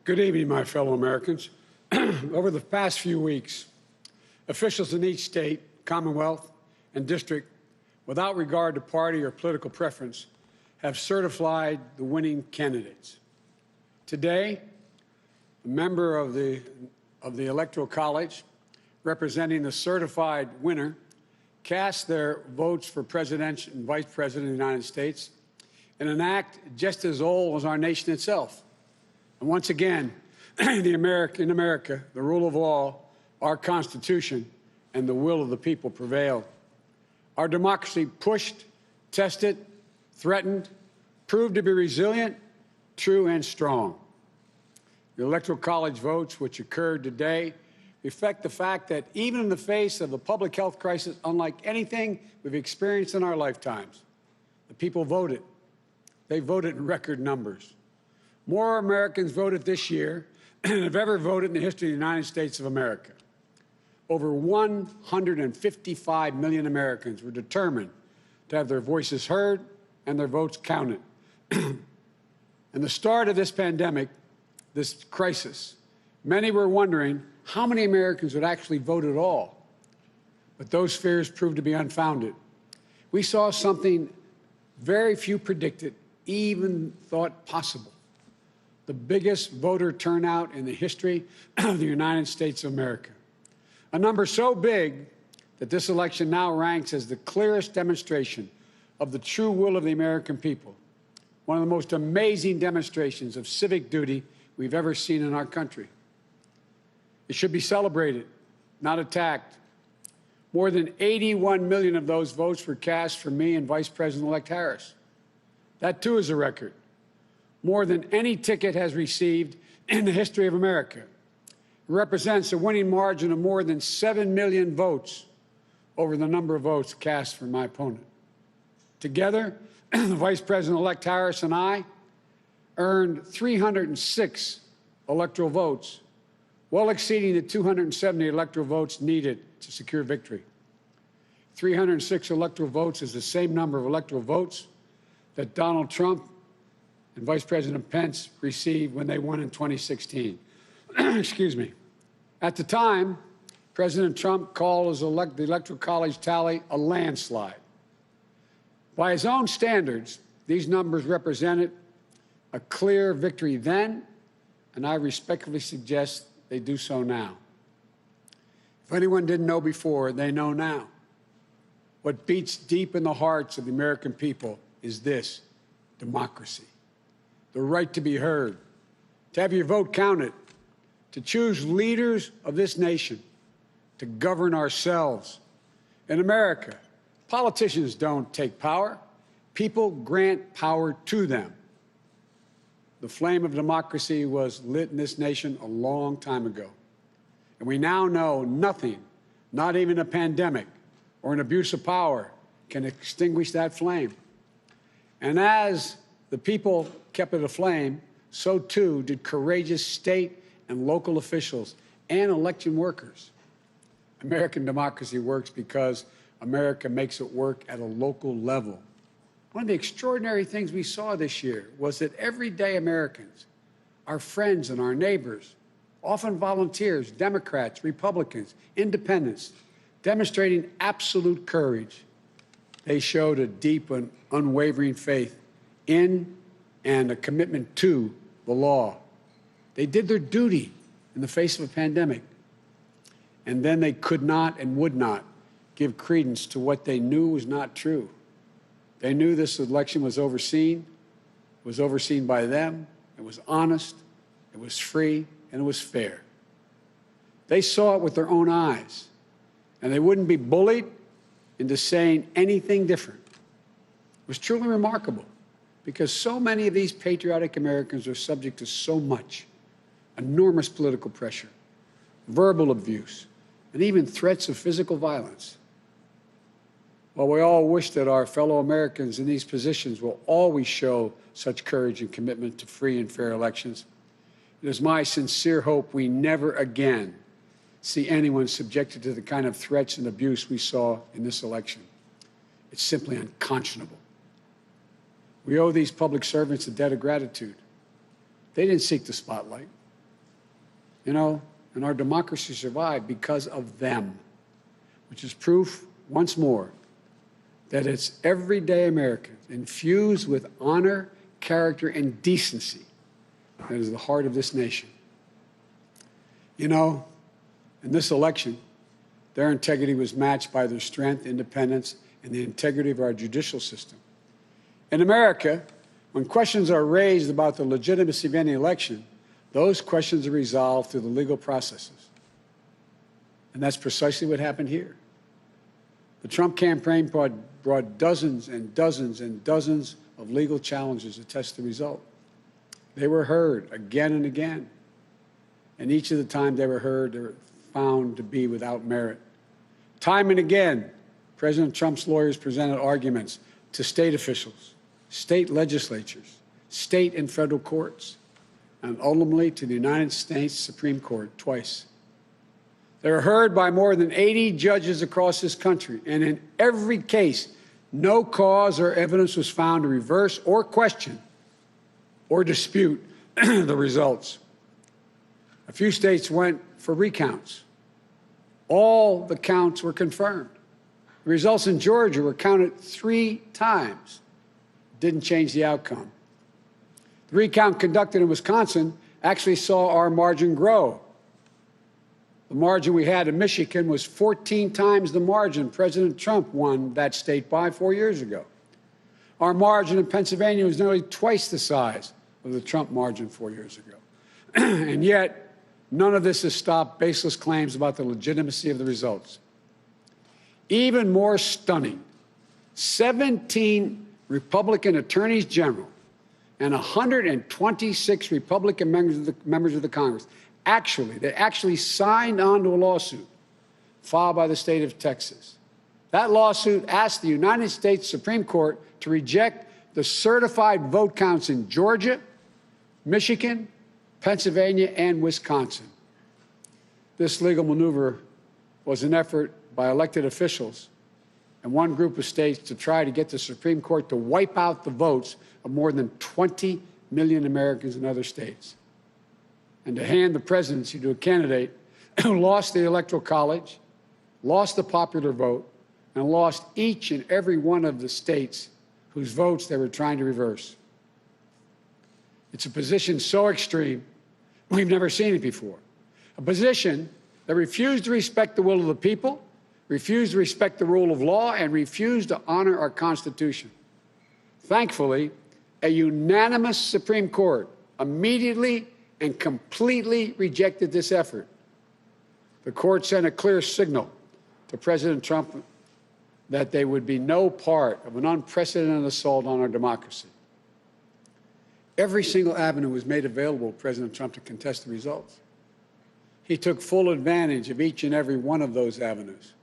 Good evening, my fellow Americans. Over the past few weeks, officials in each state, commonwealth, and district, without regard to party or political preference, have certified the winning candidates. Today, a member of the Electoral College, representing the certified winner, cast their votes for President and Vice President of the United States in an act just as old as our nation itself. And once again, in America, the rule of law, our Constitution, and the will of the people prevailed. Our democracy pushed, tested, threatened, proved to be resilient, true, and strong. The Electoral College votes, which occurred today, reflect the fact that even in the face of a public health crisis unlike anything we've experienced in our lifetimes, the people voted. They voted in record numbers. More Americans voted this year than have ever voted in the history of the United States of America. Over 155 million Americans were determined to have their voices heard and their votes counted. In the start of this pandemic, this crisis, many were wondering how many Americans would actually vote at all. But those fears proved to be unfounded. We saw something very few predicted, even thought possible. The biggest voter turnout in the history of the United States of America. A number so big that this election now ranks as the clearest demonstration of the true will of the American people. One of the most amazing demonstrations of civic duty we've ever seen in our country. It should be celebrated, not attacked. More than 81 million of those votes were cast for me and Vice President-elect Harris. That, too, is a record. More than any ticket has received in the history of America. It represents a winning margin of more than 7 million votes over the number of votes cast for my opponent. Together, the Vice President-elect Harris and I earned 306 electoral votes, well exceeding the 270 electoral votes needed to secure victory. 306 electoral votes is the same number of electoral votes that Donald Trump and Vice President Pence received when they won in 2016. Excuse me. At the time, President Trump called the Electoral College tally a landslide. By his own standards, these numbers represented a clear victory then, and I respectfully suggest they do so now. If anyone didn't know before, they know now. What beats deep in the hearts of the American people is this: democracy. The right to be heard, to have your vote counted, to choose leaders of this nation, to govern ourselves. In America, politicians don't take power. People grant power to them. The flame of democracy was lit in this nation a long time ago. And we now know nothing, not even a pandemic or an abuse of power, can extinguish that flame. And as the people kept it aflame, so too did courageous state and local officials and election workers. American democracy works because America makes it work at a local level. One of the extraordinary things we saw this year was that everyday Americans, our friends and our neighbors, often volunteers, Democrats, Republicans, independents, demonstrating absolute courage. They showed a deep and unwavering faith in and a commitment to the law. They did their duty in the face of a pandemic. And then they could not and would not give credence to what they knew was not true. They knew this election was overseen. It was overseen by them. It was honest. It was free. And it was fair. They saw it with their own eyes. And they wouldn't be bullied into saying anything different. It was truly remarkable, because so many of these patriotic Americans are subject to so much enormous political pressure, verbal abuse, and even threats of physical violence. While we all wish that our fellow Americans in these positions will always show such courage and commitment to free and fair elections, it is my sincere hope we never again see anyone subjected to the kind of threats and abuse we saw in this election. It's simply unconscionable. We owe these public servants a debt of gratitude. They didn't seek the spotlight. and our democracy survived because of them, which is proof, once more, that it's everyday Americans infused with honor, character, and decency that is the heart of this nation. In this election, their integrity was matched by their strength, independence, and the integrity of our judicial system. In America, when questions are raised about the legitimacy of any election, those questions are resolved through the legal processes. And that's precisely what happened here. The Trump campaign brought dozens and dozens and dozens of legal challenges to test the result. They were heard again and again. And each of the times they were heard, they were found to be without merit. Time and again, President Trump's lawyers presented arguments to state officials, state legislatures, state and federal courts, and ultimately to the United States Supreme Court twice. They were heard by more than 80 judges across this country, and in every case, no cause or evidence was found to reverse or question or dispute the results. A few states went for recounts. All the counts were confirmed. The results in Georgia were counted 3 times. Didn't change the outcome. The recount conducted in Wisconsin actually saw our margin grow. The margin we had in Michigan was 14 times the margin President Trump won that state by 4 years ago. Our margin in Pennsylvania was nearly twice the size of the Trump margin 4 years ago. And yet, none of this has stopped baseless claims about the legitimacy of the results. Even more stunning, 17 Republican attorneys general and 126 Republican members of the Congress actually signed on to a lawsuit filed by the state of Texas. That lawsuit asked the United States Supreme Court to reject the certified vote counts in Georgia, Michigan, Pennsylvania, and Wisconsin. This legal maneuver was an effort by elected officials and one group of states to try to get the Supreme Court to wipe out the votes of more than 20 million Americans in other states, and to hand the presidency to a candidate who lost the Electoral College, lost the popular vote, and lost each and every one of the states whose votes they were trying to reverse. It's a position so extreme, we've never seen it before. A position that refused to respect the will of the people, refused to respect the rule of law, and refused to honor our Constitution. Thankfully, a unanimous Supreme Court immediately and completely rejected this effort. The court sent a clear signal to President Trump that there would be no part of an unprecedented assault on our democracy. Every single avenue was made available to President Trump to contest the results. He took full advantage of each and every one of those avenues.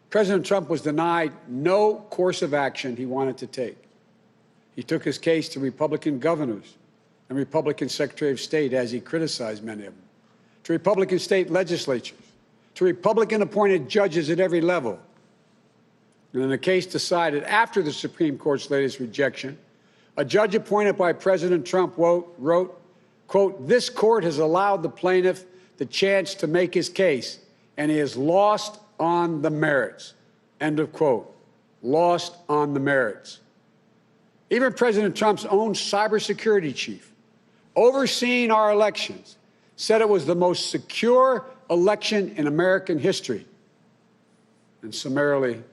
President Trump was denied no course of action he wanted to take. He took his case to Republican governors and Republican Secretary of State, as he criticized many of them, to Republican state legislatures, to Republican-appointed judges at every level. And in a case decided after the Supreme Court's latest rejection, a judge appointed by President Trump wrote, quote, "This court has allowed the plaintiff the chance to make his case, and he has lost on the merits," end of quote. Lost on the merits. Even President Trump's own cybersecurity chief, overseeing our elections, said it was the most secure election in American history, and summarily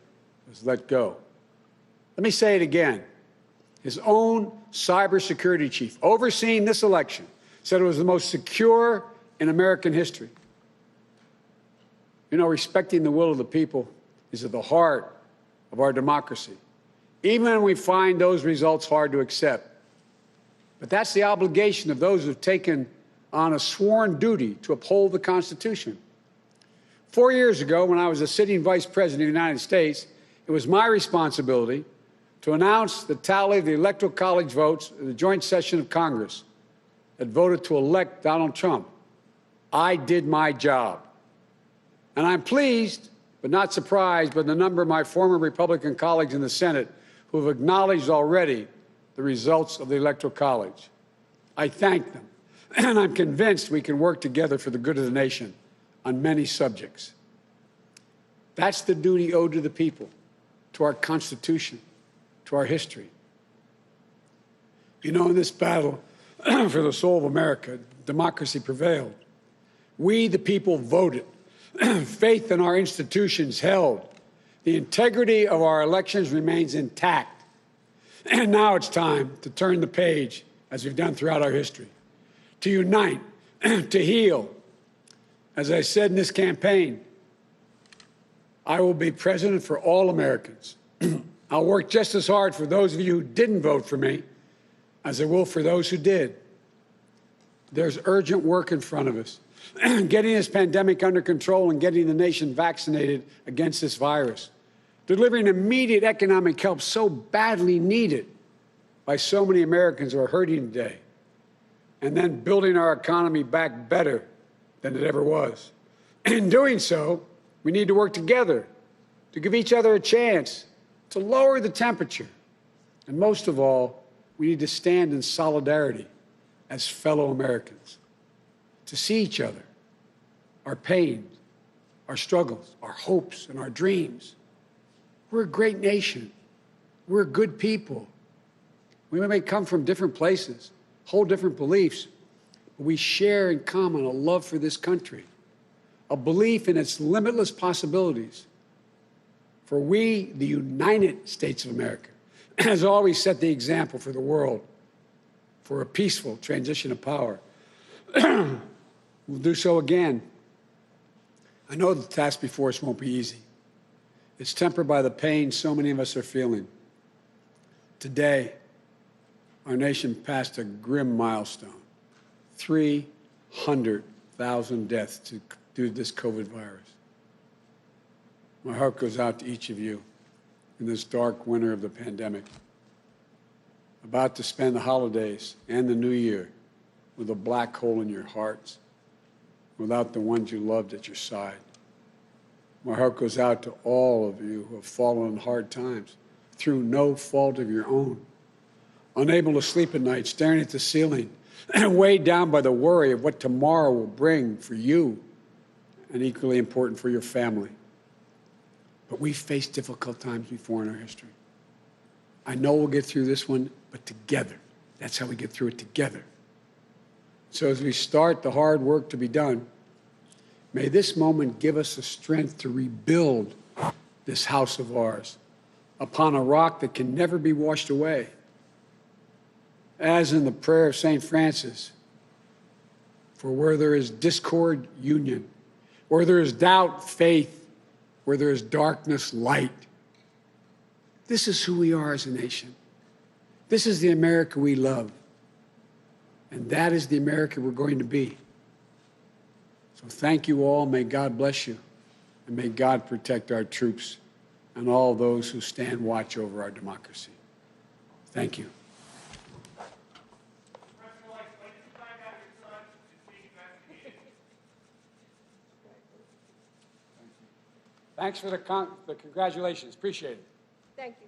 was let go. Let me say it again. His own cybersecurity chief, overseeing this election, said it was the most secure in American history. Respecting the will of the people is at the heart of our democracy, even when we find those results hard to accept. But that's the obligation of those who've taken on a sworn duty to uphold the Constitution. 4 years ago, when I was a sitting vice president of the United States, it was my responsibility to announce the tally of the Electoral College votes in the joint session of Congress that voted to elect Donald Trump. I did my job. And I'm pleased, but not surprised, by the number of my former Republican colleagues in the Senate who have acknowledged already the results of the Electoral College. I thank them. And I'm convinced we can work together for the good of the nation on many subjects. That's the duty owed to the people, to our Constitution, to our history. You know, in this battle for the soul of America, democracy prevailed. We, the people, voted. Faith in our institutions held. The integrity of our elections remains intact. And now it's time to turn the page, as we've done throughout our history, to unite, to heal. As I said in this campaign, I will be president for all Americans. I'll work just as hard for those of you who didn't vote for me as I will for those who did. There's urgent work in front of us. Getting this pandemic under control and getting the nation vaccinated against this virus. Delivering immediate economic help so badly needed by so many Americans who are hurting today. And then building our economy back better than it ever was. In doing so, we need to work together to give each other a chance to lower the temperature. And most of all, we need to stand in solidarity as fellow Americans, to see each other, our pains, our struggles, our hopes, and our dreams. We're a great nation. We're good people. We may come from different places, hold different beliefs, but we share in common a love for this country, a belief in its limitless possibilities. For we, the United States of America, has always set the example for the world for a peaceful transition of power. We'll do so again. I know the task before us won't be easy. It's tempered by the pain so many of us are feeling. Today, our nation passed a grim milestone, 300,000 deaths due to this COVID virus. My heart goes out to each of you in this dark winter of the pandemic, about to spend the holidays and the new year with a black hole in your hearts, without the ones you loved at your side. My heart goes out to all of you who have fallen in hard times through no fault of your own, unable to sleep at night, staring at the ceiling, and weighed down by the worry of what tomorrow will bring for you, and equally important for your family. But we've faced difficult times before in our history. I know we'll get through this one, but together. That's how we get through it, together. So as we start the hard work to be done, may this moment give us the strength to rebuild this house of ours upon a rock that can never be washed away. As in the prayer of St. Francis, for where there is discord, union. Where there is doubt, faith. Where there is darkness, light. This is who we are as a nation. This is the America we love. And that is the America we're going to be. So thank you all. May God bless you. And may God protect our troops and all those who stand watch over our democracy. Thank you. Thanks for the congratulations. Appreciate it. Thank you.